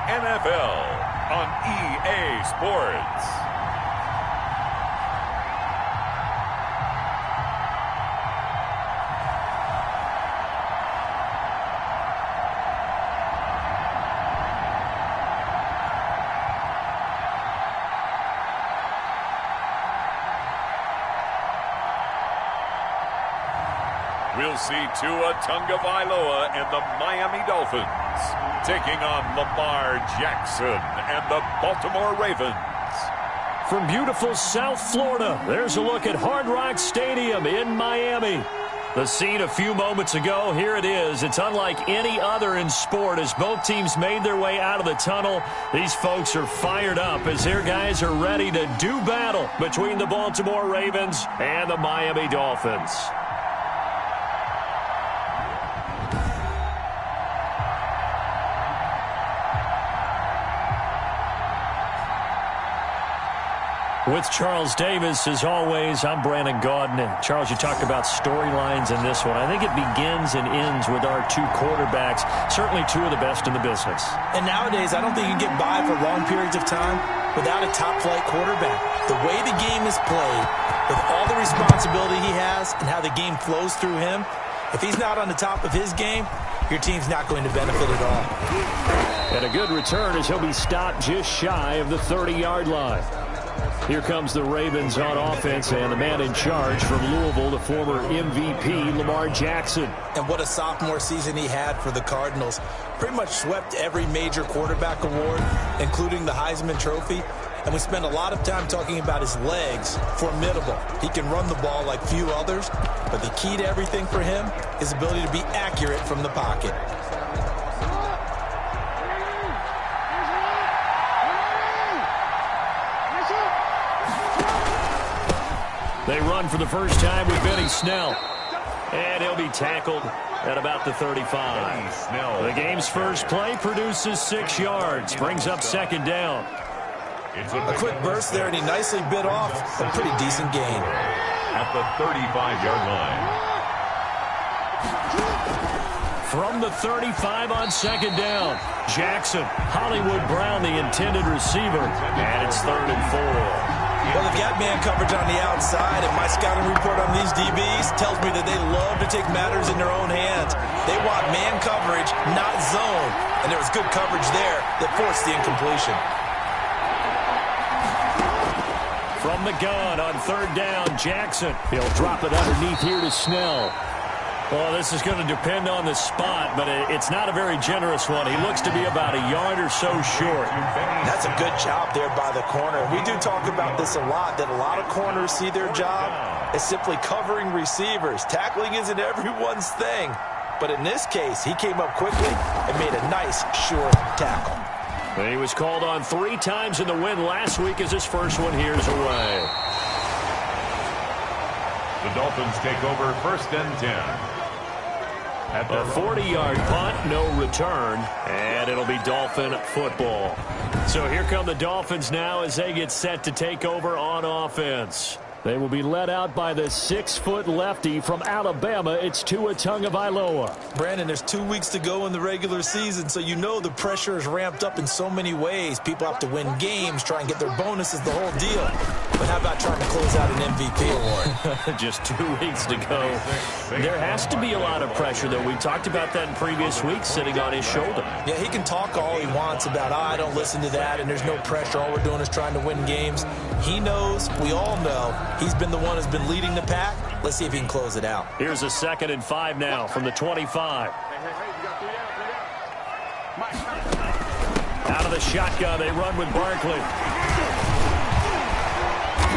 NFL on EA Sports. We'll see Tua Tagovailoa and the Miami Dolphins taking on Lamar Jackson and the Baltimore Ravens. From beautiful South Florida, there's a look at Hard Rock Stadium in Miami. The scene a few moments ago, here it is. It's unlike any other in sport as both teams made their way out of the tunnel. These folks are fired up as their guys are ready to do battle between the Baltimore Ravens and the Miami Dolphins. With Charles Davis, as always, I'm Brandon Gaudin. Charles, you talked about storylines in this one. I think it begins and ends with our two quarterbacks, certainly two of the best in the business. And nowadays, I don't think you can get by for long periods of time without a top-flight quarterback. The way the game is played, with all the responsibility he has and how the game flows through him, if he's not on the top of his game, your team's not going to benefit at all. And a good return as he'll be stopped just shy of the 30-yard line. Here comes the Ravens on offense, and the man in charge from Louisville, the former MVP, Lamar Jackson. And what a sophomore season he had for the Cardinals. Pretty much swept every major quarterback award, including the Heisman Trophy. And we spent a lot of time talking about his legs. Formidable. He can run the ball like few others, but the key to everything for him is ability to be accurate from the pocket. They run for the first time with Benny Snell. And he'll be tackled at about the 35. The game's first play produces 6 yards. Brings up second down. A quick burst there, and he nicely bit off a pretty decent gain. At the 35-yard line. From the 35 on second down, Jackson, Hollywood Brown, the intended receiver. And it's 3rd and 4. Well, they've got man coverage on the outside, and my scouting report on these DBs tells me that they love to take matters in their own hands. They want man coverage, not zone. And there was good coverage there that forced the incompletion. From the gun on 3rd down, Jackson. He'll drop it underneath here to Snell. Well, this is going to depend on the spot, but it's not a very generous one. He looks to be about a yard or so short. That's a good job there by the corner. We do talk about this a lot, that a lot of corners see their job as simply covering receivers. Tackling isn't everyone's thing. But in this case, he came up quickly and made a nice, short tackle. He was called on 3 times in the win last week as his first one here's away. The Dolphins take over 1st and 10. At A 40-yard punt, no return, and it'll be Dolphin football. So here come the Dolphins now as they get set to take over on offense. They will be led out by the 6-foot lefty from Alabama. It's Tua Tagovailoa. Brandon, there's 2 weeks to go in the regular season, so you know the pressure is ramped up in so many ways. People have to win games, try and get their bonuses, the whole deal. But how about trying to close out an MVP award? Just 2 weeks to go. There has to be a lot of pressure, though. We talked about that in previous weeks, sitting on his shoulder. Yeah, he can talk all he wants about, I don't listen to that, and there's no pressure. All we're doing is trying to win games. He knows, we all know, he's been the one who's been leading the pack. Let's see if he can close it out. Here's a 2nd and 5 now from the 25. Out of the shotgun, they run with Barkley.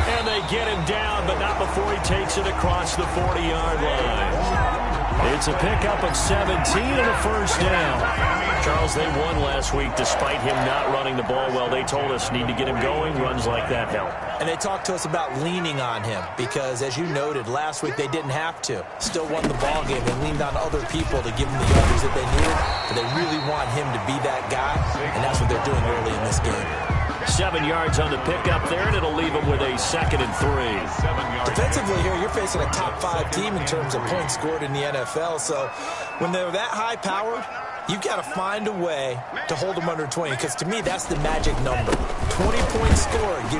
And they get him down, but not before he takes it across the 40-yard line. It's a pickup of 17 and a first down. Charles, they won last week despite him not running the ball well. They told us need to get him going. Runs like that help. And they talked to us about leaning on him because, as you noted, last week they didn't have to. Still won the ball game and leaned on other people to give them the yards that they needed. But they really want him to be that guy, and that's what they're doing early in this game. 7 yards on the pickup there, and it'll leave them with a 2nd and 3. Defensively here, you're facing a top 5 team in terms of points scored in the NFL. So when they're that high-powered, You've got to find a way to hold them under 20, because to me, that's the magic number. 20-point score, you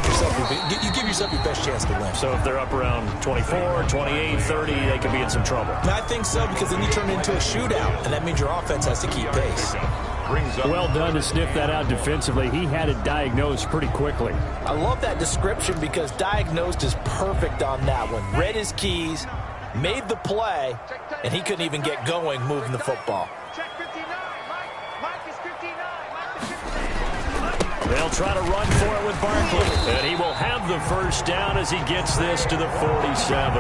give yourself your best chance to win. So if they're up around 24, 28, 30, they could be in some trouble. And I think so, because then you turn it into a shootout, and that means your offense has to keep pace. Well done to sniff that out defensively. He had it diagnosed pretty quickly. I love that description, because diagnosed is perfect on that one. Read his keys, made the play, and he couldn't even get going moving the football. They'll try to run for it with Barkley. And he will have the first down as he gets this to the 47.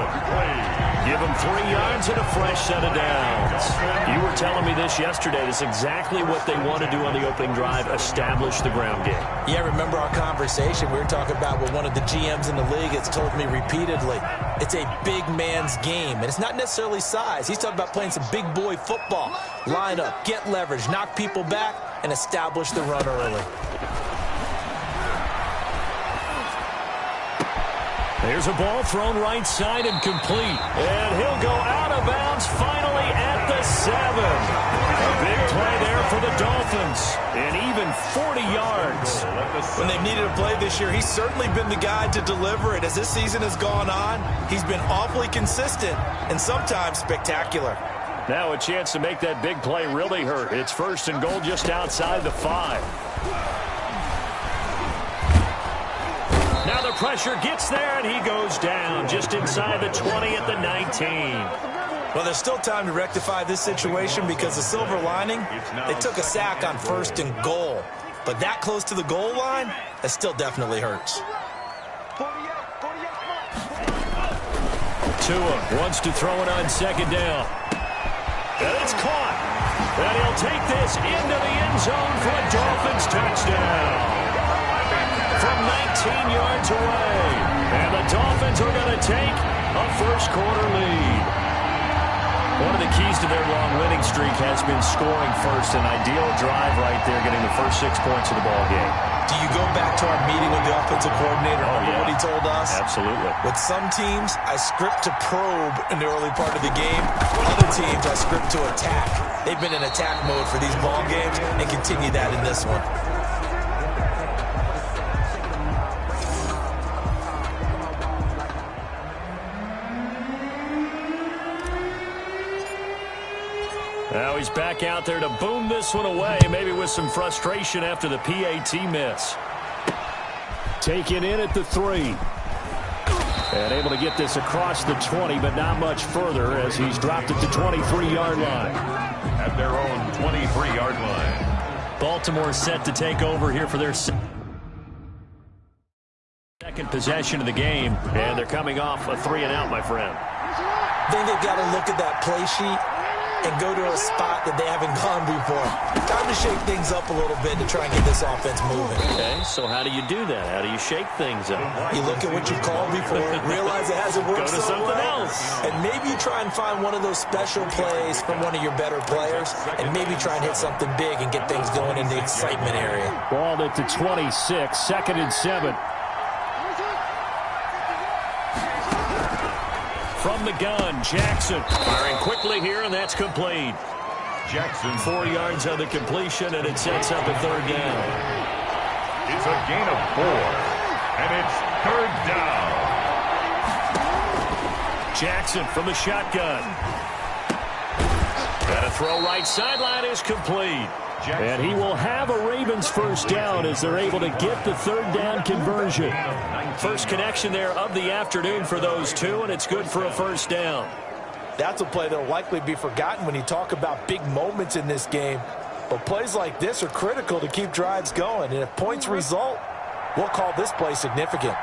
Give him 3 yards and a fresh set of downs. You were telling me this yesterday. This is exactly what they want to do on the opening drive, establish the ground game. Yeah, remember our conversation? We were talking about what one of the GMs in the league has told me repeatedly. It's a big man's game, and it's not necessarily size. He's talking about playing some big boy football. Line up, get leverage, knock people back, and establish the run early. There's a ball thrown right side and complete. And he'll go out of bounds finally at the 7. A big play there for the Dolphins. And even 40 yards. When they've needed a play this year, he's certainly been the guy to deliver it. As this season has gone on, he's been awfully consistent and sometimes spectacular. Now a chance to make that big play really hurt. It's 1st and goal just outside the 5. Now the pressure gets there, and he goes down just inside the 20 at the 19. Well, there's still time to rectify this situation, because the silver lining, they took a sack on 1st and goal. But that close to the goal line, that still definitely hurts. Tua wants to throw it on 2nd down. And it's caught. And he'll take this into the end zone for a Dolphins touchdown. From 19 yards away. And the Dolphins are going to take a first-quarter lead. One of the keys to their long winning streak has been scoring first. An ideal drive right there, getting the first 6 points of the ball game. Do you go back to our meeting with the offensive coordinator? Remember what he told us? Absolutely. With some teams, I script to probe in the early part of the game. Other teams, I script to attack. They've been in attack mode for these ball games and continue that in this one. Now he's back out there to boom this one away, maybe with some frustration after the PAT miss. Taken in at the 3. And able to get this across the 20, but not much further as he's dropped at the 23-yard line. At their own 23-yard line. Baltimore set to take over here for their second possession of the game. And they're coming off a 3-and-out, my friend. I think they've got to look at that play sheet and go to a spot that they haven't gone before. Time to shake things up a little bit to try and get this offense moving. Okay, so how do you do that? How do you shake things up? You look at what you've called before, realize it hasn't worked Go to so something well, else. and maybe you try and find one of those special plays from one of your better players, and maybe try and hit something big and get things going in the excitement area. Ball at the 26, 2nd and 7. From the gun, Jackson firing quickly here, and that's complete. Jackson 4 yards on the completion, and it sets up a 3rd down. is a gain of 4, and it's 3rd down. Jackson from the shotgun. Got a throw right sideline is complete. And he will have a Ravens first down as they're able to get the 3rd down conversion. First connection there of the afternoon for those two, and it's good for a 1st down. That's a play that will likely be forgotten when you talk about big moments in this game. But plays like this are critical to keep drives going. And if points result, we'll call this play significant.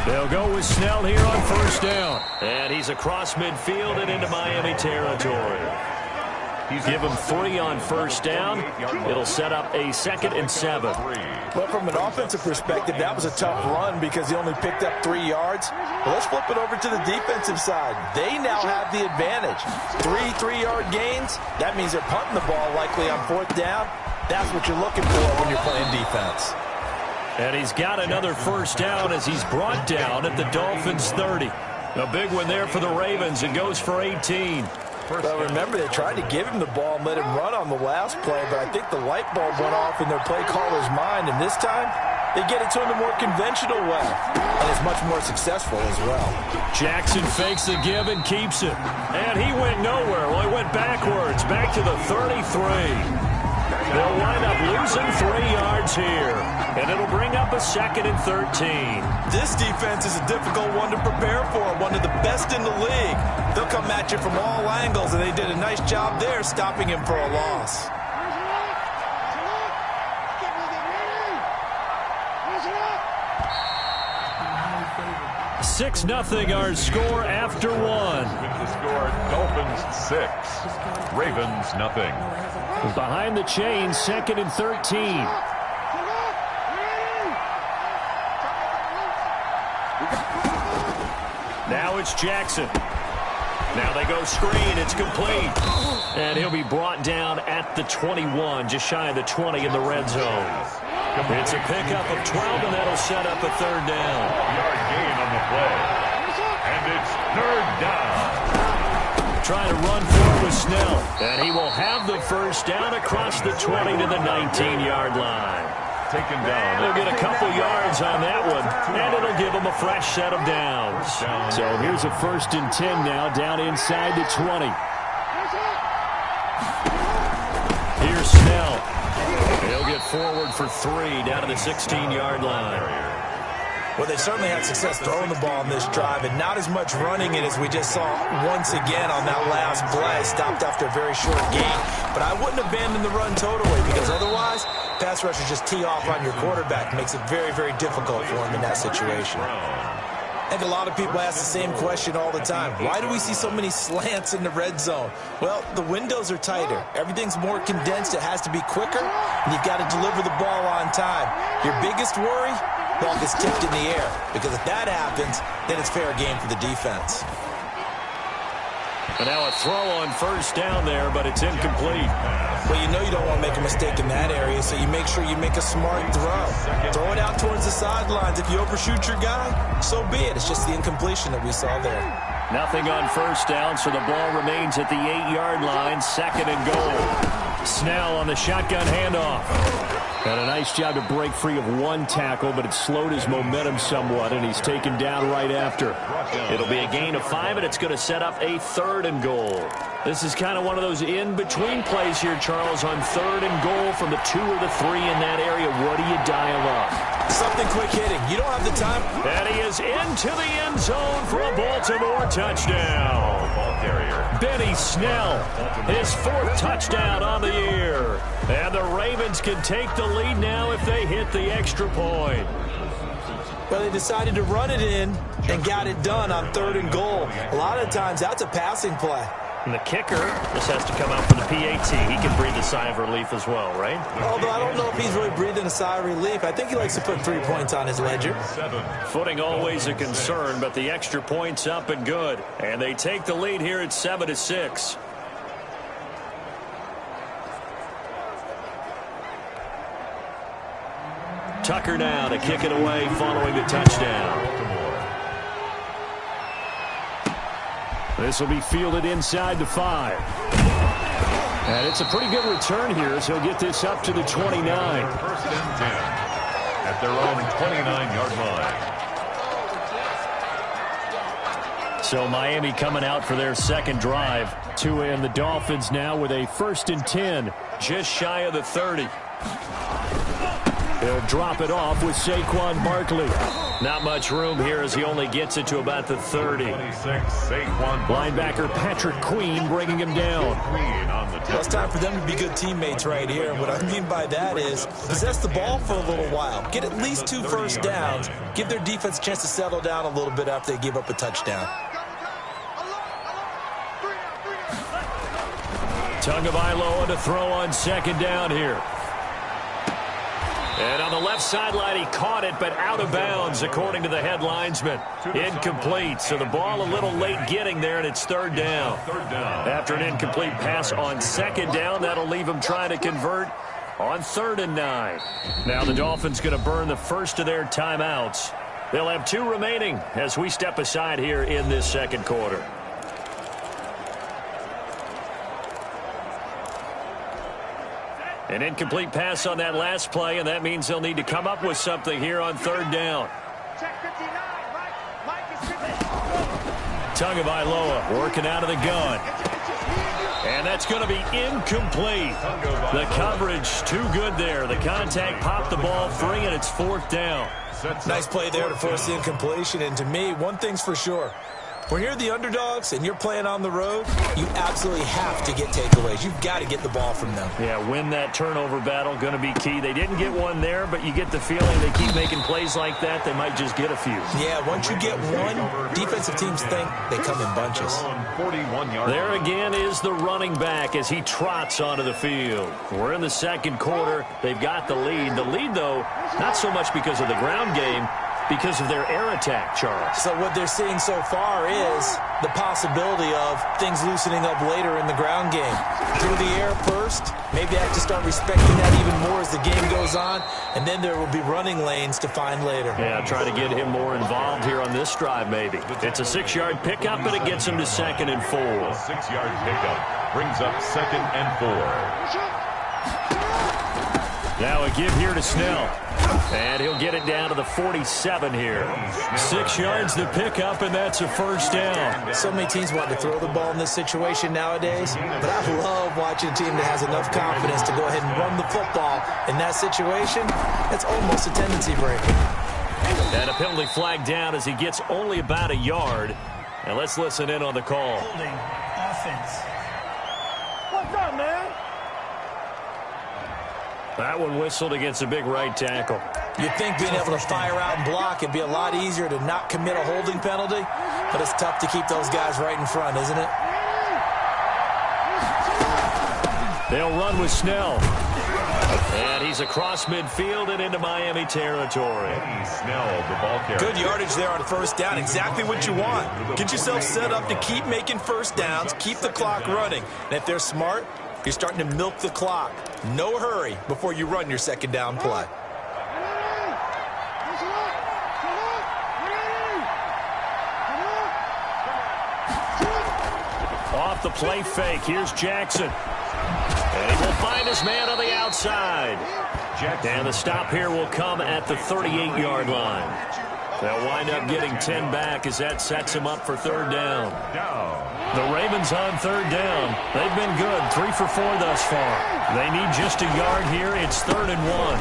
They'll go with Snell here on 1st down. And he's across midfield and into Miami territory. Give him 3 on 1st down. It'll set up a 2nd and 7. Well, from an offensive perspective, that was a tough run because he only picked up 3 yards. But let's flip it over to the defensive side. They now have the advantage. 3-3-yard gains. That means they're punting the ball likely on 4th down. That's what you're looking for when you're playing defense. And he's got another 1st down as he's brought down at the Dolphins' 30. A big one there for the Ravens. It goes for 18. Well, remember, they tried to give him the ball and let him run on the last play, but I think the light bulb went off in their play caller's mind, and this time they get it to him the more conventional way, and it's much more successful as well. Jackson fakes the give and keeps it. And he went nowhere. Well, he went backwards, back to the 33. They'll wind up losing 3 yards here, and it'll bring up a 2nd and 13. This defense is a difficult one to prepare for, one of the best in the league. They'll come at you from all angles, and they did a nice job there stopping him for a loss. 6-0 our score after 1. With the score, Dolphins 6, Ravens nothing. Behind the chain, 2nd and 13. Now it's Jackson. Now they go screen. It's complete. And he'll be brought down at the 21, just shy of the 20 in the red zone. It's a pickup of 12, and that'll set up a 3rd down. Yard gain on the play. And it's 3rd down. Trying to run forward with Snell. And he will have the 1st down across the 20 to the 19-yard line. Taken down. They'll get a couple yards on that one, and it'll give them a fresh set of downs. So here's a 1st and 10 now, down inside the 20. Here's Snell. He'll get forward for 3 down to the 16-yard line. Well, they certainly had success throwing the ball in this drive, and not as much running it as we just saw once again on that last play. Stopped after a very short gain. But I wouldn't abandon the run totally, because otherwise, pass rushers just tee off on your quarterback. Makes it very, very difficult for him in that situation. I think a lot of people ask the same question all the time. Why do we see so many slants in the red zone? Well, the windows are tighter. Everything's more condensed. It has to be quicker, and you've got to deliver the ball on time. Your biggest worry? Ball gets tipped in the air, because if that happens, then it's fair game for the defense. And now a throw on 1st down there, but it's incomplete. Well, you know you don't want to make a mistake in that area, so you make sure you make a smart throw. Throw it out towards the sidelines. If you overshoot your guy, so be it. It's just the incompletion that we saw there. Nothing on 1st down, so the ball remains at the 8-yard line, 2nd and goal. Snell on the shotgun handoff. And a nice job to break free of 1 tackle, but it slowed his momentum somewhat, and he's taken down right after. It'll be a gain of 5, and it's going to set up a 3rd and goal. This is kind of one of those in-between plays here, Charles, on 3rd and goal from the 2 or the 3 in that area. What do you dial up? Something quick hitting. You don't have the time. And he is into the end zone for a Baltimore touchdown. Ball carrier. Benny Snell, his 4th touchdown on the year. And the Ravens can take the lead now if they hit the extra point. Well, they decided to run it in and got it done on 3rd and goal. A lot of times, that's a passing play. And the kicker just has to come out for the PAT. He can breathe a sigh of relief as well, right? Although I don't know if he's really breathing a sigh of relief. I think he likes to put 3 points on his ledger. Footing always a concern, but the extra point's up and good. And they take the lead here at 7-6. Tucker now to kick it away following the touchdown. This will be fielded inside the 5. And it's a pretty good return here as he'll get this up to the 29. 1st and 10 at their own 29-yard line. So Miami coming out for their 2nd drive. And the Dolphins now with a 1st and 10. Just shy of the 30. He'll drop it off with Saquon Barkley. Not much room here as he only gets it to about the 30. 26, Saquon. Linebacker Patrick Queen bringing him down. Well, it's time for them to be good teammates right here. And what I mean by that is possess the ball for a little while. Get at least 2 1st downs. Give their defense a chance to settle down a little bit after they give up a touchdown. Tagovailoa to throw on 2nd down here. And on the left sideline, he caught it, but out of bounds, according to the head linesman. Incomplete, so the ball a little late getting there, and it's 3rd down. After an incomplete pass on 2nd down, that'll leave him trying to convert on 3rd and 9. Now the Dolphins going to burn the first of their timeouts. They'll have 2 remaining as we step aside here in this second quarter. An incomplete pass on that last play, and that means they'll need to come up with something here on third down. Tagovailoa working out of the gun. And that's going to be incomplete. The coverage too good there. The contact popped the ball free, and it's fourth down. Nice play there to force the incompletion. And to me, one thing's for sure. When you're the underdogs and you're playing on the road, you absolutely have to get takeaways. You've got to get the ball from them. Yeah, win that turnover battle, going to be key. They didn't get one there, but you get the feeling they keep making plays like that, they might just get a few. Yeah, once you get one, defensive teams think they come in bunches. There again is the running back as he trots onto the field. We're in the second quarter. They've got the lead. The lead, though, not so much because of the ground game, because of their air attack, Charles. So what they're seeing so far is the possibility of things loosening up later in the ground game. Through the air first, maybe I have to start respecting that even more as the game goes on, and then there will be running lanes to find later. Yeah, try to get him more involved here on this drive, maybe. It's a 6-yard pickup, but it gets him to 2nd and 4. A 6-yard pickup brings up 2nd and 4. Now a give here to Snell. And he'll get it down to the 47 here. 6 yards to pick up, and that's a first down. So many teams want to throw the ball in this situation nowadays, but I love watching a team that has enough confidence to go ahead and run the football in that situation. It's almost a tendency breaker. And a penalty flag down as he gets only about a yard. And let's listen in on the call. Holding offense. What's up, man? That one whistled against a big right tackle. You'd think being able to fire out and block it'd be a lot easier to not commit a holding penalty, but it's tough to keep those guys right in front, isn't it? They'll run with Snell. And he's across midfield and into Miami territory. Snell, the ball carrier. Good yardage there on first down. Exactly what you want. Get yourself set up to keep making first downs, keep the clock running. And if they're smart, you're starting to milk the clock. No hurry before you run your second down play. Off the play fake, here's Jackson. And he will find his man on the outside. And the stop here will come at the 38-yard line. They'll wind up getting 10 back as that sets him up for third down. The Ravens on third down. They've been good, 3 for 4 thus far. They need just a yard here. It's 3rd and 1.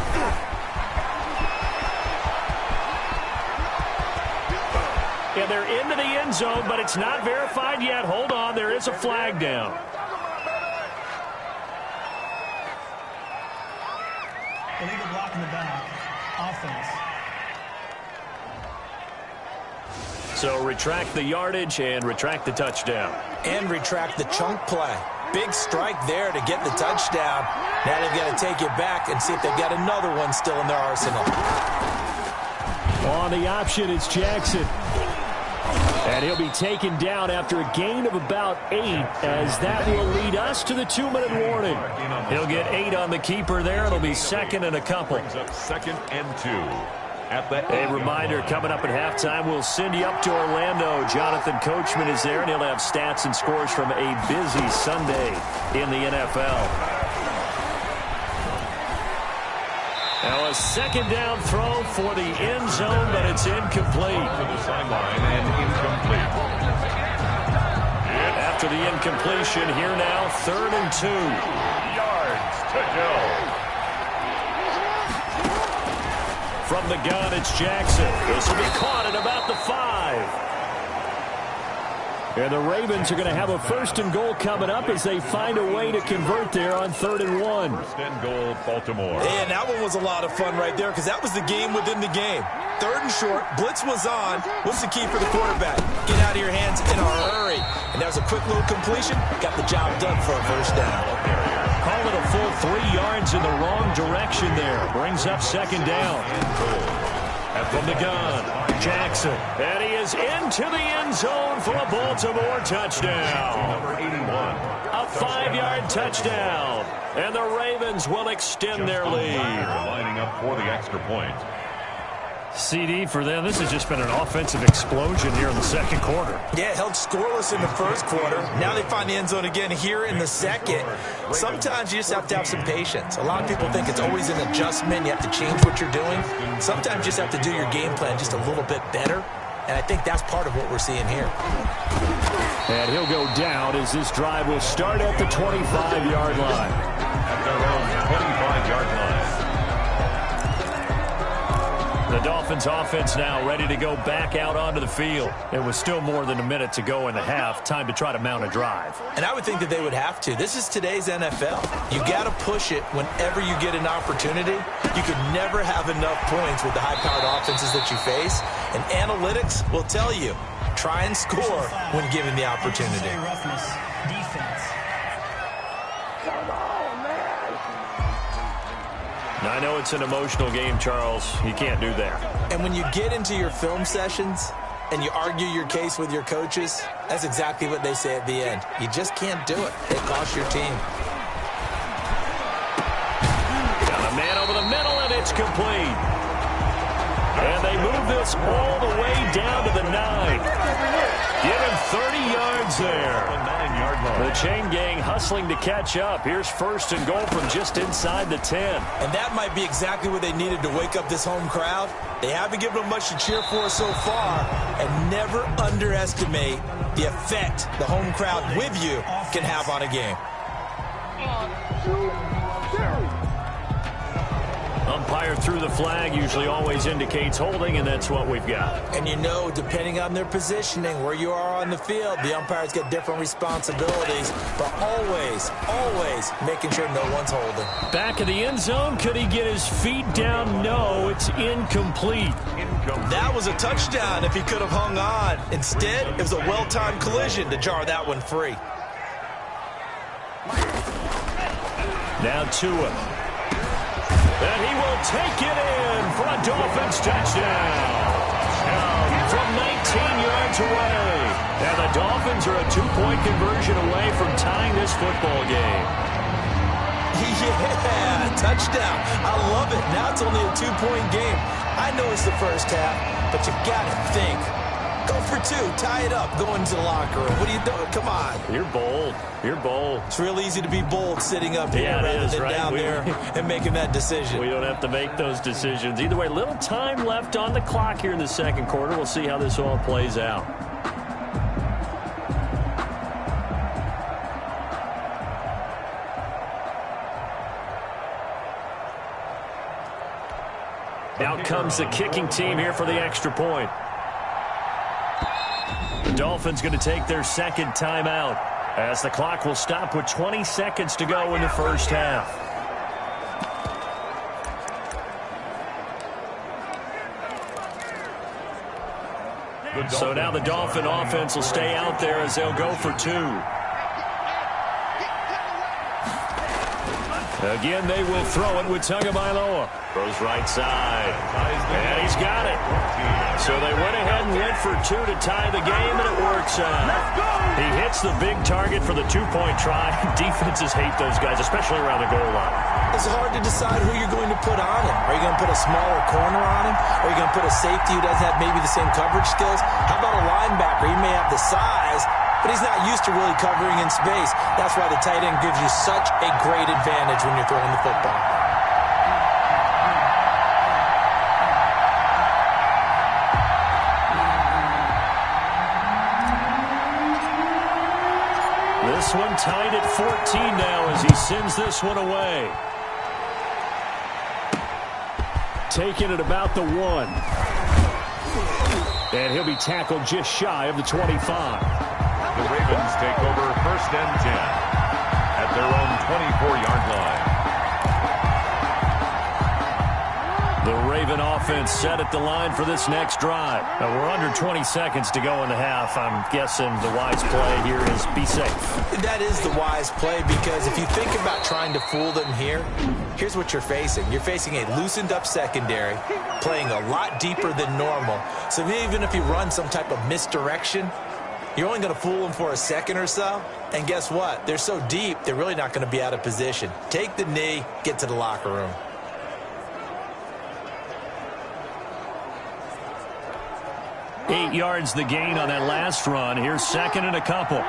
Yeah, they're into the end zone, but it's not verified yet. Hold on, there is a flag down. Illegal block in the back. Offense. So retract the yardage and retract the touchdown. And retract the chunk play. Big strike there to get the touchdown. Now they've got to take it back and see if they've got another one still in their arsenal. On the option, it's Jackson. And he'll be taken down after a gain of about 8, as that will lead us to the 2-minute warning. He'll get 8 on the keeper there. It'll be 2nd and a couple. Brings up 2nd and 2. A reminder, coming up at halftime, we'll send you up to Orlando. Jonathan Coachman is there, and he'll have stats and scores from a busy Sunday in the NFL. Now a second down throw for the end zone, but it's incomplete. To the sideline and incomplete. After the incompletion, here now, 3rd and 2. Yards to go. From the gun, it's Jackson. This will be caught at about the 5. And the Ravens are going to have a 1st and goal coming up as they find a way to convert there on 3rd and 1. 1st and goal, Baltimore. And that one was a lot of fun right there because that was the game within the game. 3rd and short, blitz was on. What's the key for the quarterback? Get out of your hands in a hurry. And that was a quick little completion. Got the job done for a first down. Called it a full 3 yards in the wrong direction there. Brings up 2nd down. And from the gun, Jackson. And he is into the end zone for a Baltimore touchdown. Number 81. A 5-yard touchdown. And the Ravens will extend their lead. Lining up for the extra point. CD for them. This has just been an offensive explosion here in the second quarter. Yeah, held scoreless in the first quarter. Now they find the end zone again here in the second. Sometimes you just have to have some patience. A lot of people think it's always an adjustment. You have to change what you're doing. Sometimes you just have to do your game plan just a little bit better. And I think that's part of what we're seeing here. And he'll go down as this drive will start at the 25-yard line. At their own 25-yard line. The Dolphins offense now ready to go back out onto the field. It was still more than a minute to go in the half. Time to try to mount a drive. And I would think that they would have to. This is today's NFL. You got to push it whenever you get an opportunity. You could never have enough points with the high-powered offenses that you face. And analytics will tell you, try and score when given the opportunity. Roughness, defense. Now, I know it's an emotional game, Charles. You can't do that. And when you get into your film sessions and you argue your case with your coaches, that's exactly what they say at the end. You just can't do it. It costs your team. Got a man over the middle, and it's complete. And they move this all the way down to the 9. Give him 30 yards there. The chain gang hustling to catch up. Here's first and goal from just inside the 10. And that might be exactly what they needed to wake up this home crowd. They haven't given them much to cheer for so far. And never underestimate the effect the home crowd with you can have on a game. Umpire threw the flag, usually always indicates holding, and that's what we've got. And you know, depending on their positioning, where you are on the field, the umpires get different responsibilities, but always, always making sure no one's holding. Back of the end zone, could he get his feet down? No, it's incomplete. That was a touchdown if he could have hung on. Instead, it was a well-timed collision to jar that one free. Now Tua. And he will take it in for a Dolphins touchdown. From 19 yards away. And the Dolphins are a 2-point conversion away from tying this football game. Yeah, touchdown. I love it. Now it's only a 2-point game. I know it's the first half, but you got to think. Go for 2. Tie it up. Go into the locker room. What are you doing? Come on. You're bold. You're bold. It's real easy to be bold sitting up here rather than right? down there and making that decision. We don't have to make those decisions. Either way, little time left on the clock here in the second quarter. We'll see how this all plays out. Out comes the kicking team here for the extra point. The Dolphins going to take their second timeout as the clock will stop with 20 seconds to go in the first half. So now the Dolphin offense will stay out there as they'll go for 2. Again, they will throw it with Tagovailoa. Throws right side. And he's got it. So they went ahead and went for 2 to tie the game, and it works out. He hits the big target for the 2-point try. Defenses hate those guys, especially around the goal line. It's hard to decide who you're going to put on him. Are you going to put a smaller corner on him? Are you going to put a safety who doesn't have maybe the same coverage skills? How about a linebacker? He may have the size, but he's not used to really covering in space. That's why the tight end gives you such a great advantage when you're throwing the football. This one tied at 14 now as he sends this one away. Taking it about the 1. And he'll be tackled just shy of the 25. The Ravens take over first and 10 at their own 24-yard line. The Raven offense set at the line for this next drive. Now we're under 20 seconds to go in the half. I'm guessing the wise play here is be safe. That is the wise play, because if you think about trying to fool them here, here's what you're facing. You're facing a loosened up secondary, playing a lot deeper than normal. So even if you run some type of misdirection, you're only going to fool them for a second or so. And guess what? They're so deep, they're really not going to be out of position. Take the knee, get to the locker room. 8 yards the gain on that last run. Here's second and a couple.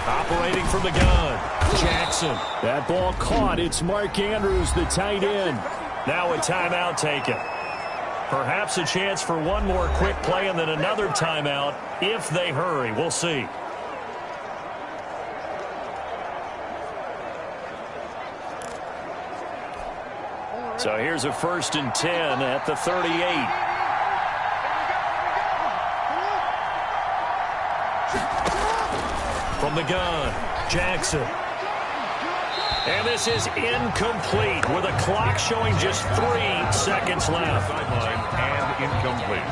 Operating from the gun, Jackson. That ball caught. It's Mark Andrews, the tight end. Now a timeout taken. Perhaps a chance for one more quick play and then another timeout if they hurry. We'll see. So here's a 1st and 10 at the 38. From the gun, Jackson. And this is incomplete with a clock showing just 3 seconds left. Sideline and incomplete.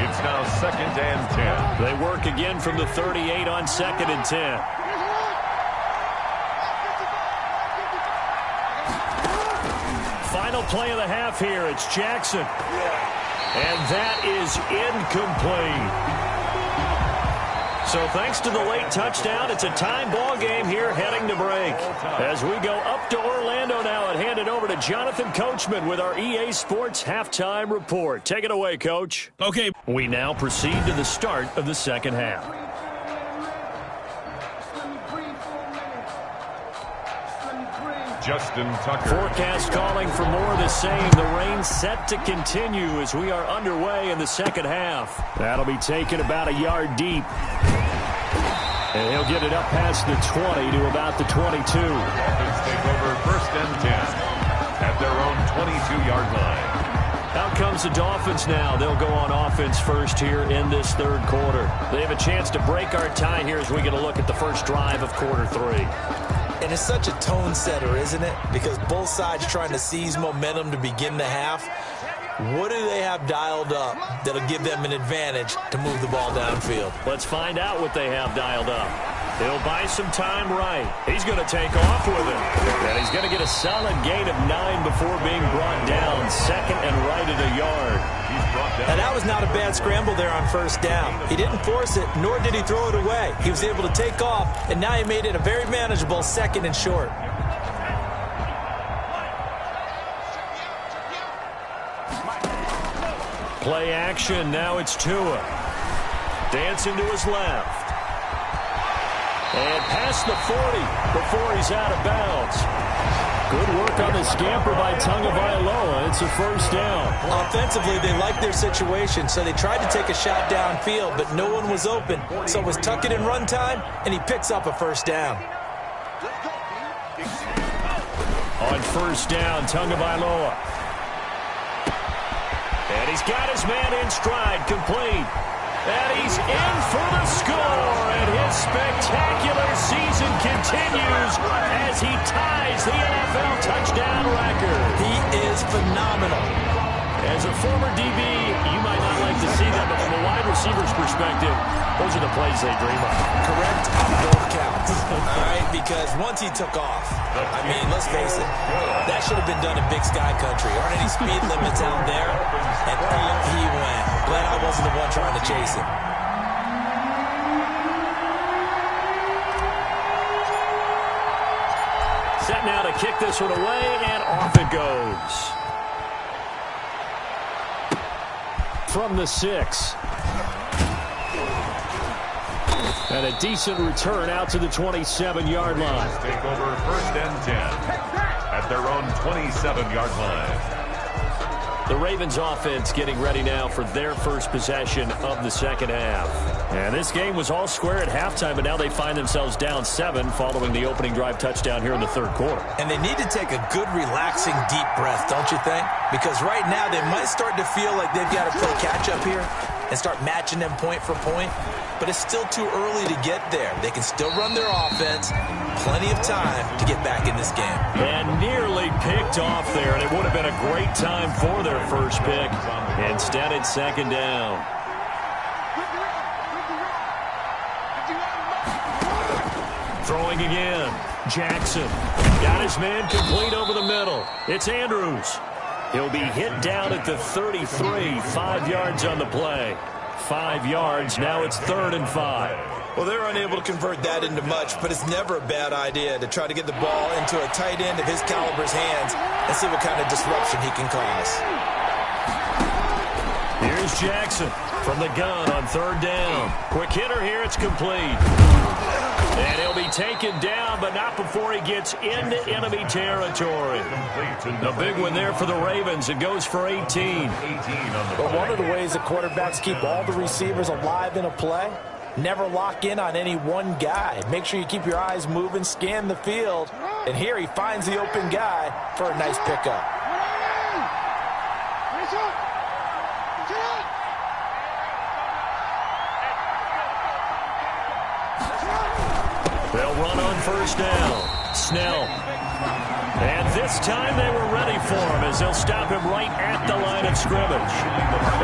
It's now 2nd and 10. They work again from the 38 on 2nd and 10. Final play of the half here. It's Jackson. And that is incomplete. So thanks to the late touchdown, it's a time ball game here heading to break. As we go up to Orlando now and hand it over to Jonathan Coachman with our EA Sports Halftime Report. Take it away, Coach. Okay. We now proceed to the start of the second half. Justin Tucker. Forecast calling for more of the same. The rain set to continue as we are underway in the second half. That'll be taken about a yard deep. And he'll get it up past the 20 to about the 22. Dolphins take over 1st and 10 at their own 22-yard line. Out comes the Dolphins now. They'll go on offense first here in this third quarter. They have a chance to break our tie here as we get a look at the first drive of quarter 3. And it's such a tone setter, isn't it? Because both sides trying to seize momentum to begin the half. What do they have dialed up that'll give them an advantage to move the ball downfield? Let's find out what they have dialed up. He'll buy some time right. He's going to take off with it. And he's going to get a solid gain of 9 before being brought down. 2nd and right at a yard. And that was not a bad scramble there on 1st down. He didn't force it, nor did he throw it away. He was able to take off, and now he made it a very manageable 2nd and short. Play action. Now it's Tua. Dancing to his left. And past the 40 before he's out of bounds. Good work on the scamper by Tagovailoa. It's a 1st down. Offensively, they liked their situation, so they tried to take a shot downfield, but no one was open. So it was tuck it in run time, and he picks up a 1st down. On 1st down, Tagovailoa. And he's got his man in stride, complete. And he's in for the score, and his spectacular season continues as he ties the NFL touchdown record. He is phenomenal. As a former DB, you might not like to see that, but from a wide receiver's perspective, those are the plays they dream of. Correct on both counts. All right, because once he took off, I mean, let's face it, that should have been done in Big Sky Country. Aren't any speed limits out there? And up he went. Glad I wasn't the one trying to chase him. Set now to kick this one away, and off it goes. From the 6. And a decent return out to the 27-yard line. Take over 1st and 10 at their own 27-yard line. The Ravens offense getting ready now for their first possession of the second half. And this game was all square at halftime, but now they find themselves down 7 following the opening drive touchdown here in the third quarter. And they need to take a good, relaxing, deep breath, don't you think? Because right now they might start to feel like they've got to play catch-up here and start matching them point for point. But it's still too early to get there. They can still run their offense. Plenty of time to get back in this game. And nearly picked off there, and it would have been a great time for their first pick. Instead, it's 2nd down. Throwing again. Jackson got his man complete over the middle. It's Andrews. He'll be hit down at the 33, 5 yards on the play. 5 yards, now it's 3rd and 5. Well, they're unable to convert that into much, but it's never a bad idea to try to get the ball into a tight end of his caliber's hands and see what kind of disruption he can cause. Here's Jackson from the gun on third down. Quick hitter here, it's complete. And he'll be taken down, but not before he gets into enemy territory. A big one there for the Ravens. It goes for 18. But one of the ways that quarterbacks keep all the receivers alive in a play, never lock in on any one guy. Make sure you keep your eyes moving, scan the field. And here he finds the open guy for a nice pickup. They'll run on first down. Snell. And this time they were ready for him as they'll stop him right at the line of scrimmage.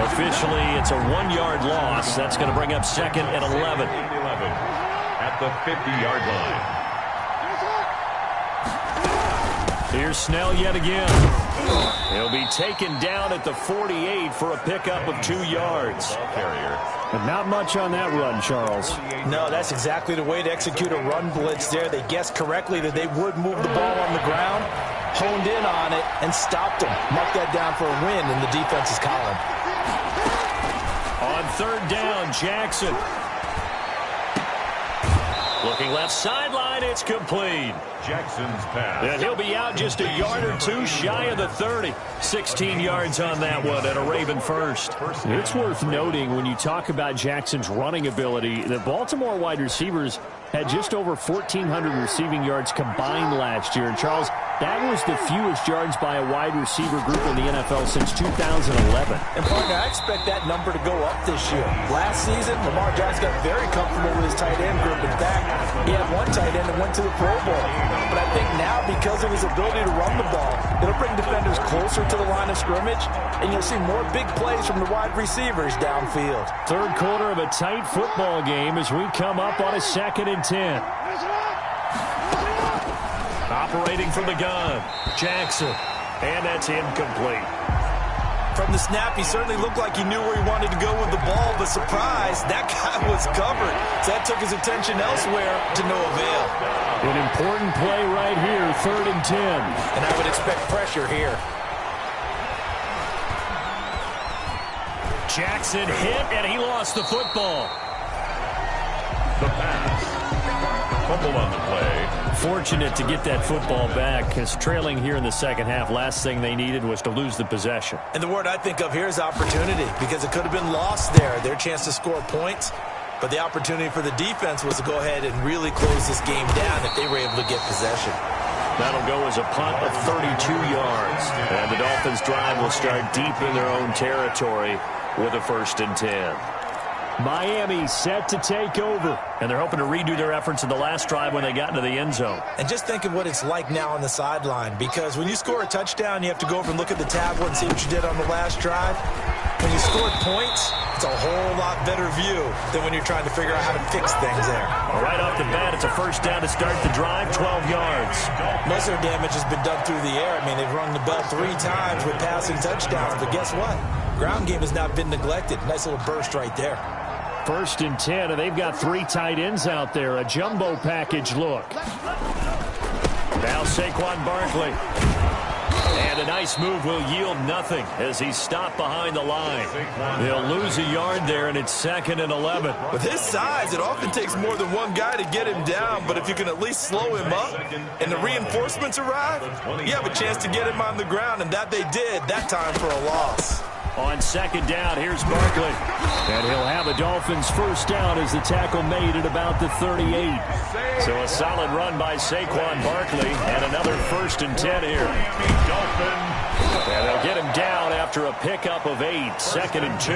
Officially, it's a 1-yard loss. That's going to bring up second and 11. At the 50-yard line. Here's Snell yet again. He'll be taken down at the 48 for a pickup of 2 yards. Carrier. But not much on that run, Charles. No, that's exactly the way to execute a run blitz there. They guessed correctly that they would move the ball on the ground, honed in on it, and stopped them. Mark that down for a win in the defense's column. On third down, Jackson. Looking left sideline, it's complete. Jackson's pass. And he'll be out just a yard or two shy of the 30. 16 yards on that one and a Raven first. It's worth noting when you talk about Jackson's running ability, the Baltimore wide receivers had just over 1,400 receiving yards combined last year. And, Charles, that was the fewest yards by a wide receiver group in the NFL since 2011. And, partner, I expect that number to go up this year. Last season, Lamar Jackson got very comfortable with his tight end group. In fact, he had one tight end that went to the Pro Bowl. But I think now, because of his ability to run the ball, it'll bring defenders closer to the line of scrimmage, and you'll see more big plays from the wide receivers downfield. Third quarter of a tight football game as we come up on a 2nd and 10. Operating from the gun, Jackson. And that's incomplete. From the snap, he certainly looked like he knew where he wanted to go with the ball, but surprise, that guy was covered. So that took his attention elsewhere to no avail. An important play right here, 3rd and 10. And I would expect pressure here. Jackson hit, and he lost the football. The pass. Fumble on the play. Fortunate to get that football back, because trailing here in the second half, last thing they needed was to lose the possession. And the word I think of here is opportunity, because it could have been lost there, their chance to score points. But the opportunity for the defense was to go ahead and really close this game down if they were able to get possession. That'll go as a punt of 32 yards. And the Dolphins' drive will start deep in their own territory with a 1st and 10. Miami set to take over. And they're hoping to redo their efforts in the last drive when they got into the end zone. And just think of what it's like now on the sideline, because when you score a touchdown, you have to go over and look at the tablet and see what you did on the last drive. When you scored points, it's a whole lot better view than when you're trying to figure out how to fix things there. Right off the bat, it's a 1st down to start the drive, 12 yards. Most of their damage has been done through the air. I mean, they've rung the bell 3 times with passing touchdowns, but guess what? Ground game has not been neglected. Nice little burst right there. 1st and 10, and they've got 3 tight ends out there. A jumbo package look. Now Saquon Barkley. And a nice move will yield nothing as he's stopped behind the line. They'll lose a yard there, and it's 2nd and 11. With his size, it often takes more than one guy to get him down, but if you can at least slow him up and the reinforcements arrive, you have a chance to get him on the ground, and that they did that time for a loss. On 2nd down, here's Barkley. And he'll have a Dolphins 1st down as the tackle made at about the 38. So a solid run by Saquon Barkley, and another 1st and 10 here. And they'll get him down after a pickup of 8, 2nd and 2.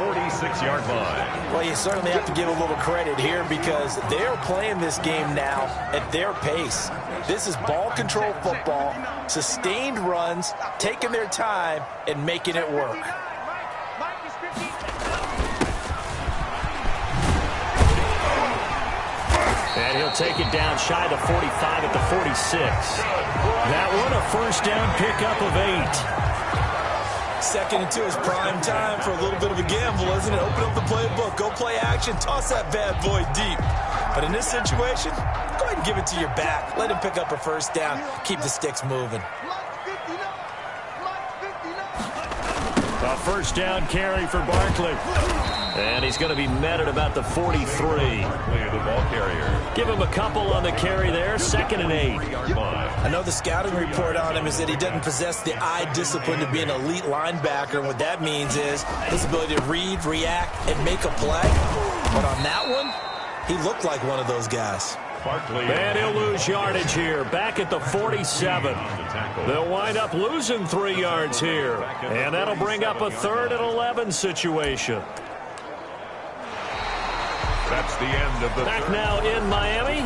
46-yard line. Well, you certainly have to give a little credit here because they're playing this game now at their pace. This is ball control football, sustained runs, taking their time, and making it work. And he'll take it down shy of 45 at the 46. That one a 1st down pickup of 8. 2nd and 2 is prime time for a little bit of a gamble, isn't it? Open up the playbook, go play action, toss that bad boy deep. But in this situation, go ahead and give it to your back. Let him pick up a first down. Keep the sticks moving. A first down carry for Barkley. And he's going to be met at about the 43. Clear the ball carrier. Give him a couple on the carry there. 2nd and 8. I know the scouting report on him is that he doesn't possess the eye discipline to be an elite linebacker. And what that means is his ability to read, react, and make a play. But on that one, he looked like one of those guys. And he'll lose yardage here, back at the 47. They'll wind up losing 3 yards here. And that'll bring up a 3rd and 11 situation. That's the end of the Back now in Miami.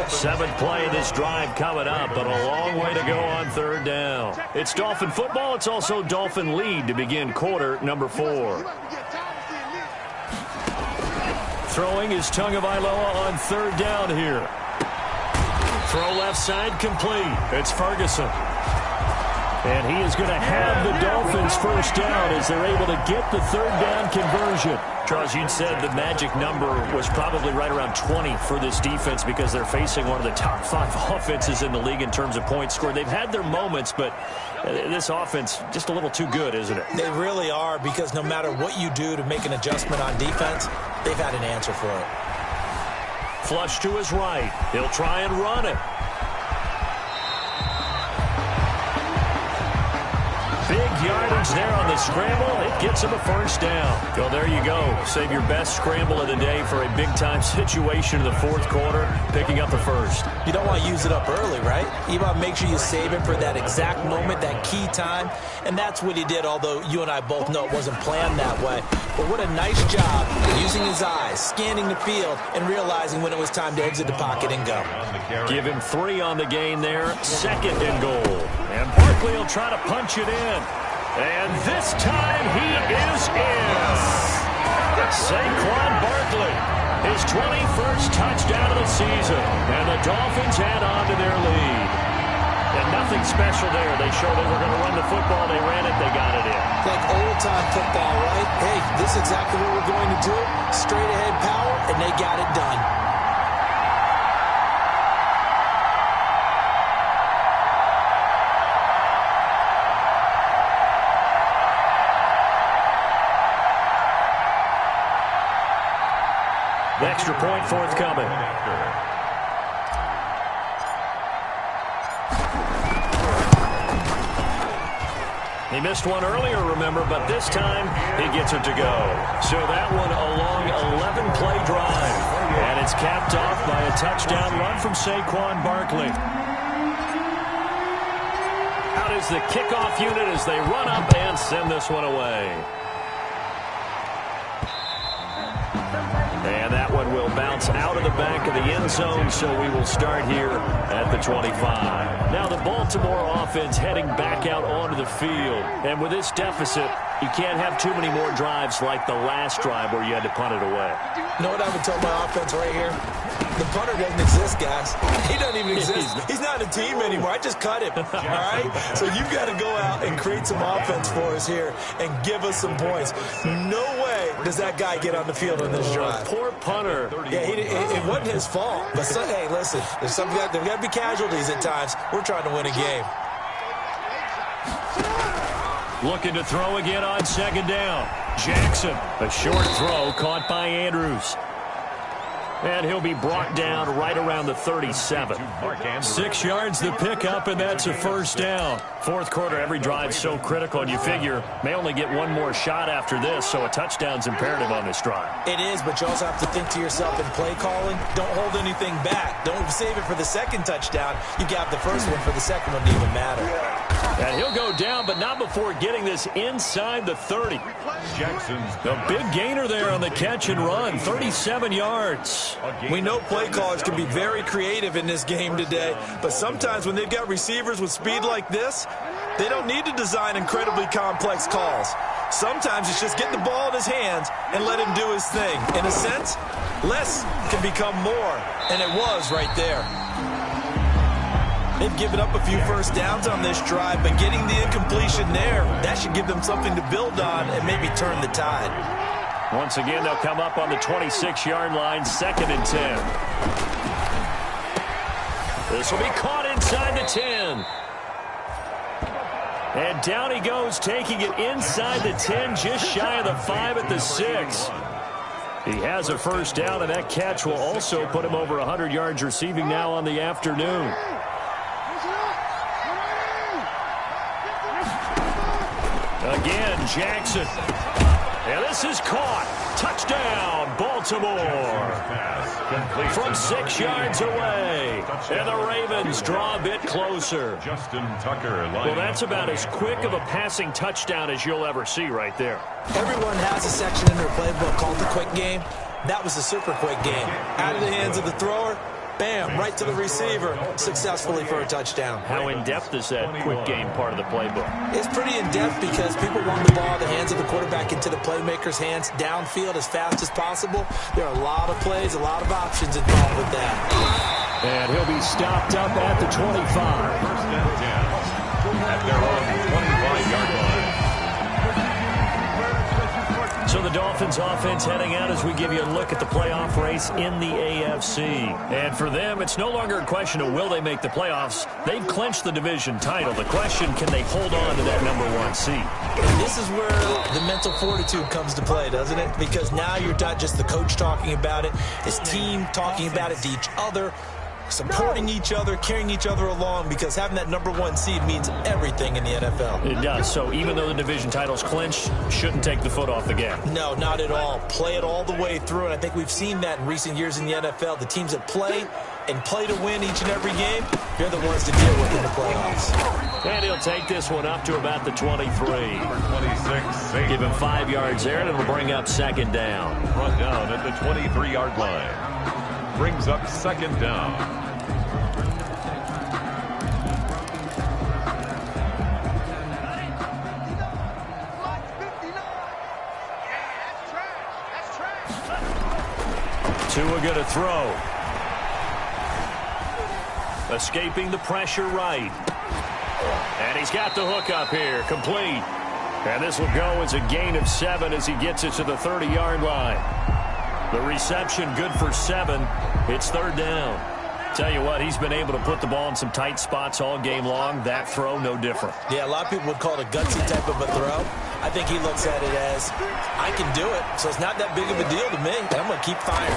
7th play of this drive coming up, but a long way to go on 3rd down. It's Dolphin football. It's also Dolphin lead to begin quarter number 4. Throwing is Tagovailoa on 3rd down here. Throw left side complete. It's Ferguson. And he is going to have the Dolphins first down as they're able to get the 3rd down conversion. Charles, you said the magic number was probably right around 20 for this defense because they're facing one of the top 5 offenses in the league in terms of points scored. They've had their moments, but this offense just a little too good, isn't it? They really are, because no matter what you do to make an adjustment on defense, they've had an answer for it. Flush to his right. He'll try and run it. Big yardage there on the scramble. It gets him a first down. Well, there you go. Save your best scramble of the day for a big-time situation in the 4th quarter, picking up the first. You don't want to use it up early, right? You want to make sure you save it for that exact moment, that key time. And that's what he did, although you and I both know it wasn't planned that way. But what a nice job using his eyes, scanning the field, and realizing when it was time to exit the pocket and go. Give him 3 on the gain there. 2nd and goal. And Barkley will try to punch it in. And this time he is in. Saquon Barkley, his 21st touchdown of the season. And the Dolphins add on to their lead. And nothing special there. They showed they were going to run the football. They ran it. They got it in. Like old-time football, right? Hey, this is exactly what we're going to do. Straight-ahead power, and they got it done. The extra point forthcoming. He missed one earlier, remember, but this time he gets it to go. So that one a long 11-play drive. And it's capped off by a touchdown run from Saquon Barkley. Out is the kickoff unit as they run up and send this one away. And that one will bounce out of the back of the end zone, so we will start here at the 25. Now the Baltimore offense heading back out onto the field. And with this deficit, you can't have too many more drives like the last drive where you had to punt it away. You know what I would tell my offense right here? The punter doesn't exist, guys. He doesn't even exist. He's not a team anymore. I just cut him, all right? So you've got to go out and create some offense for us here and give us some points. No way does that guy get on the field on this drive. Poor punter. Yeah, it wasn't his fault. But, hey, listen, there's got to be casualties at times. We're trying to win a game. Looking to throw again on 2nd down. Jackson, a short throw caught by Andrews. And he'll be brought down right around the 37. 6 yards the pickup, and that's a first down. 4th quarter, every drive's so critical, and you figure may only get one more shot after this, so a touchdown's imperative on this drive. It is, but you also have to think to yourself in play calling, don't hold anything back. Don't save it for the 2nd touchdown. You got the first one for the 2nd one to even matter. And he'll go down, but not before getting this inside the 30. The big gainer there on the catch and run, 37 yards. We know play callers can be very creative in this game today, but sometimes when they've got receivers with speed like this, they don't need to design incredibly complex calls. Sometimes it's just get the ball in his hands and let him do his thing. In a sense, less can become more, and it was right there. They've given up a few first downs on this drive, but getting the incompletion there, that should give them something to build on and maybe turn the tide. Once again, they'll come up on the 26-yard line, 2nd and 10. This will be caught inside the 10. And down he goes, taking it inside the 10, just shy of the 5 at the 6. He has a first down, and that catch will also put him over 100 yards receiving now on the afternoon. Again, Jackson. And this is caught. Touchdown, Baltimore. From 6 yards away. And the Ravens draw a bit closer. Well, that's about as quick of a passing touchdown as you'll ever see right there. Everyone has a section in their playbook called the quick game. That was a super quick game. Out of the hands of the thrower, bam, right to the receiver, successfully for a touchdown. How in-depth is that quick game part of the playbook? It's pretty in-depth because people want the ball in the hands of the quarterback into the playmaker's hands downfield as fast as possible. There are a lot of plays, a lot of options involved with that. And he'll be stopped up at the 25. First and 10 at their own 25-yard line. So the Dolphins offense heading out as we give you a look at the playoff race in the AFC. And for them, it's no longer a question of will they make the playoffs. They've clinched the division title. The question, can they hold on to that #1 seed? And this is where the mental fortitude comes to play, doesn't it? Because now you're not just the coach talking about it, his team talking about it to each other, supporting each other, carrying each other along, because having that #1 seed means everything in the NFL. It does. So even though the division title's clinched, shouldn't take the foot off the gas. No, not at all. Play it all the way through, and I think we've seen that in recent years in the NFL. The teams that play and play to win each and every game, they're the ones to deal with in the playoffs. And he'll take this one up to about the 23. Number 26, Give him 5 yards there, and it'll bring up 2nd down. Brought down at the 23-yard line. Brings up 2nd down. Tua going to throw. Escaping the pressure right. And he's got the hook up here. Complete. And this will go as a gain of 7 as he gets it to the 30-yard line. The reception good for 7. It's 3rd down. Tell you what, he's been able to put the ball in some tight spots all game long. That throw, no different. Yeah, a lot of people would call it a gutsy type of a throw. I think he looks at it as, I can do it, so it's not that big of a deal to me. I'm going to keep firing.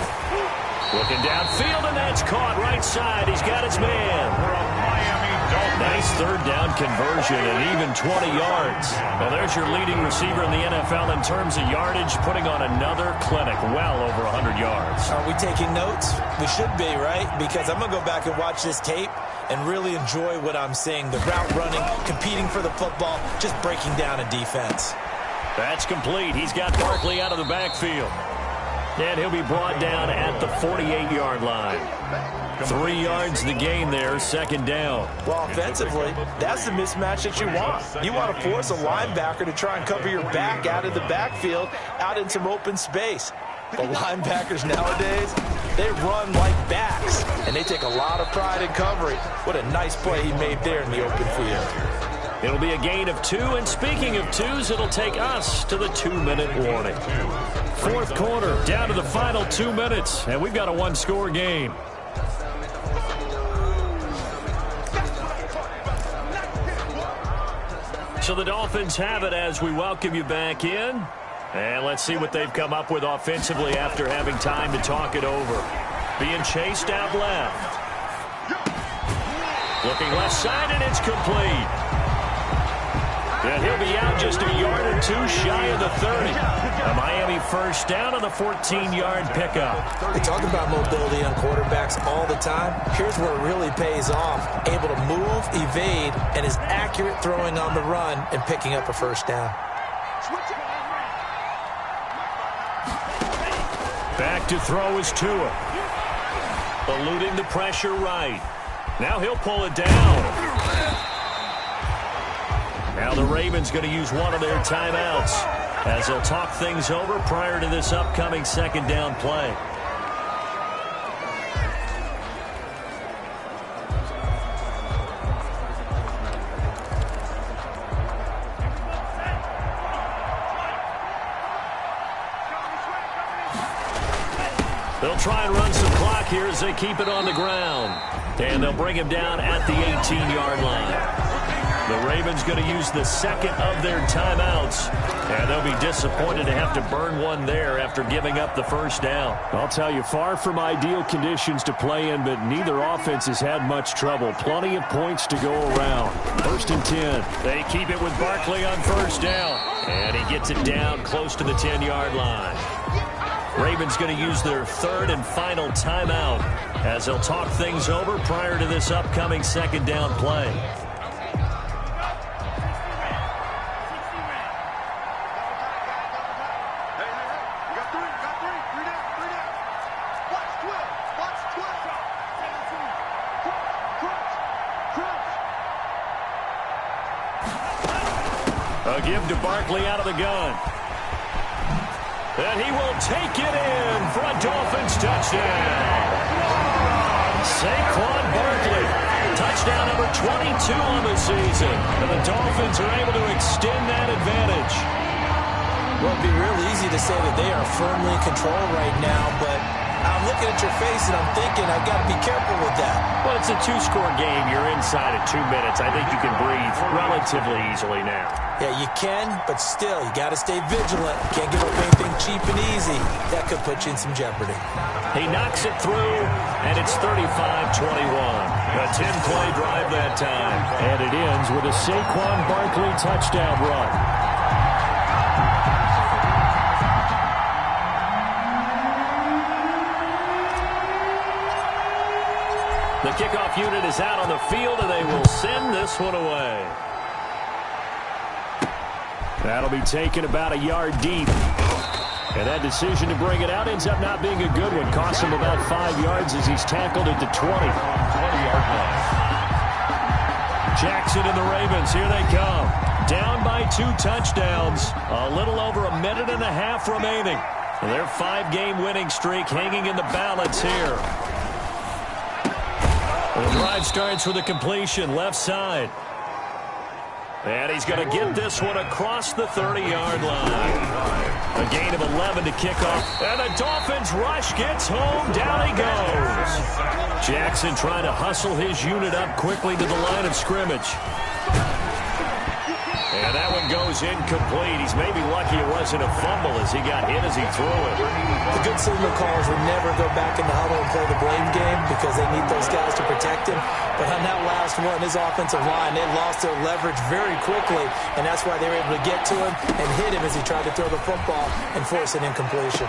Looking downfield, and that's caught right side. He's got his man. Nice 3rd down conversion and even 20 yards. Well, there's your leading receiver in the NFL in terms of yardage, putting on another clinic, well over 100 yards. Are we taking notes? We should be, right? Because I'm going to go back and watch this tape and really enjoy what I'm seeing. The route running, competing for the football, just breaking down a defense. That's complete. He's got Barkley out of the backfield. And he'll be brought down at the 48-yard line. 3 yards the gain there, 2nd down. Well, offensively, that's the mismatch that you want. You want to force a linebacker to try and cover your back out of the backfield, out in some open space. The linebackers nowadays, they run like backs, and they take a lot of pride in covering. What a nice play he made there in the open field. It'll be a gain of 2, and speaking of 2s, it'll take us to the 2-minute warning. 4th quarter, down to the final 2 minutes, and we've got a 1-score game. So the Dolphins have it as we welcome you back in. And let's see what they've come up with offensively after having time to talk it over. Being chased out left. Looking left side, and it's complete. And he'll be out just a yard or 2 shy of the 30. A Miami first down on the 14-yard pickup. We talk about mobility on quarterbacks all the time. Here's where it really pays off. Able to move, evade, and is accurate throwing on the run and picking up a first down. Back to throw is Tua. Eluding the pressure right. Now he'll pull it down. Now the Ravens going to use one of their timeouts as they'll talk things over prior to this upcoming 2nd down play. They'll try and run some clock here as they keep it on the ground. And they'll bring him down at the 18-yard line. The Ravens going to use the second of their timeouts, and they'll be disappointed to have to burn one there after giving up the first down. I'll tell you, far from ideal conditions to play in, but neither offense has had much trouble. Plenty of points to go around. 1st and 10. They keep it with Barkley on first down, and he gets it down close to the 10-yard line. Ravens going to use their third and final timeout as they'll talk things over prior to this upcoming second down play. A give to Barkley out of the gun. And he will take it in for a Dolphins touchdown. Saquon Barkley, touchdown number 22 on the season. And the Dolphins are able to extend that advantage. Well, it'd be real easy to say that they are firmly in control right now, but I'm looking at your face and I'm thinking I've got to be careful with that. Well, it's a two-score game. You're inside of 2 minutes. I think you can breathe relatively easily now. Yeah, you can, but still, you got to stay vigilant. You can't give up anything cheap and easy. That could put you in some jeopardy. He knocks it through, and it's 35-21. A 10-play drive that time. And it ends with a Saquon Barkley touchdown run. The kickoff unit is out on the field, and they will send this one away. That'll be taken about a yard deep. And that decision to bring it out ends up not being a good one. Costs him about 5 yards as he's tackled at the 20-yard line. Jackson and the Ravens, here they come. Down by 2 touchdowns. A little over a minute and a half remaining. Their 5-game winning streak hanging in the balance here. The drive starts with a completion, left side. And he's going to get this one across the 30-yard line. A gain of 11 to kick off. And the Dolphins rush gets home. Down he goes. Jackson trying to hustle his unit up quickly to the line of scrimmage. And that one goes incomplete. He's maybe lucky it wasn't a fumble as he got hit as he threw it. The good signal callers will never go back in the huddle and play the blame game because they need those guys to protect him. But on that last one, his offensive line, they lost their leverage very quickly, and that's why they were able to get to him and hit him as he tried to throw the football and force an incompletion.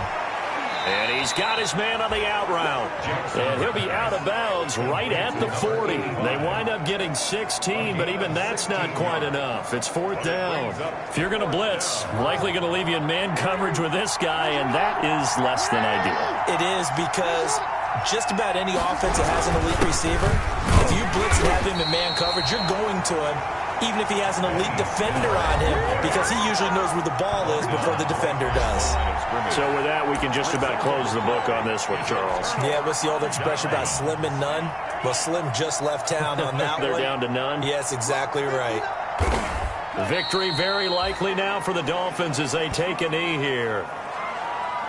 And he's got his man on the out route. And he'll be out of bounds right at the 40. They wind up getting 16, but even that's not quite enough. It's 4th down. If you're going to blitz, likely going to leave you in man coverage with this guy, and that is less than ideal. It is because just about any offense that has an elite receiver, if you blitz and have him in man coverage, you're going to him, even if he has an elite defender on him, because he usually knows where the ball is before the defender does. So with that, we can just about close the book on this one, Charles. Yeah, what's the old expression about slim and none? Well, Slim just left town on that They're one. down to none? Yes, exactly right. Victory very likely now for the Dolphins as they take a knee here.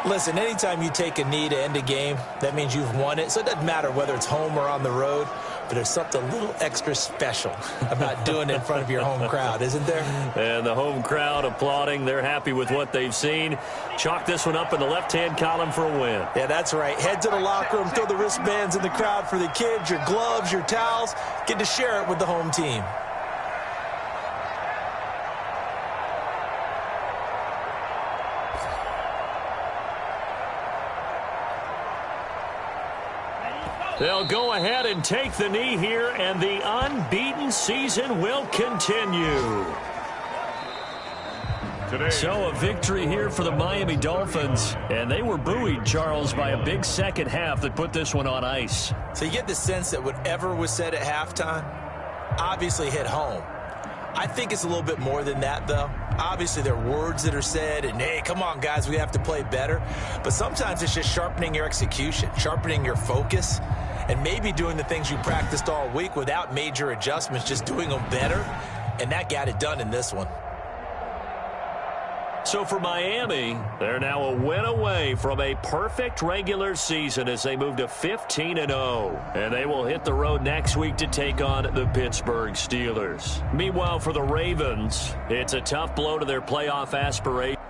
Listen, anytime you take a knee to end a game, that means you've won it. So it doesn't matter whether it's home or on the road, but there's something a little extra special about doing it in front of your home crowd, isn't there? And the home crowd applauding. They're happy with what they've seen. Chalk this one up in the left-hand column for a win. Yeah, that's right. Head to the locker room, throw the wristbands in the crowd for the kids, your gloves, your towels. Get to share it with the home team. They'll go ahead and take the knee here, and the unbeaten season will continue. So a victory here for the Miami Dolphins, and they were buoyed, Charles, by a big second half that put this one on ice. So you get the sense that whatever was said at halftime obviously hit home. I think it's a little bit more than that, though. Obviously, there are words that are said, and, hey, come on, guys, we have to play better. But sometimes it's just sharpening your execution, sharpening your focus, and maybe doing the things you practiced all week without major adjustments, just doing them better. And that got it done in this one. So for Miami, they're now a win away from a perfect regular season as they move to 15-0. And they will hit the road next week to take on the Pittsburgh Steelers. Meanwhile, for the Ravens, it's a tough blow to their playoff aspirations.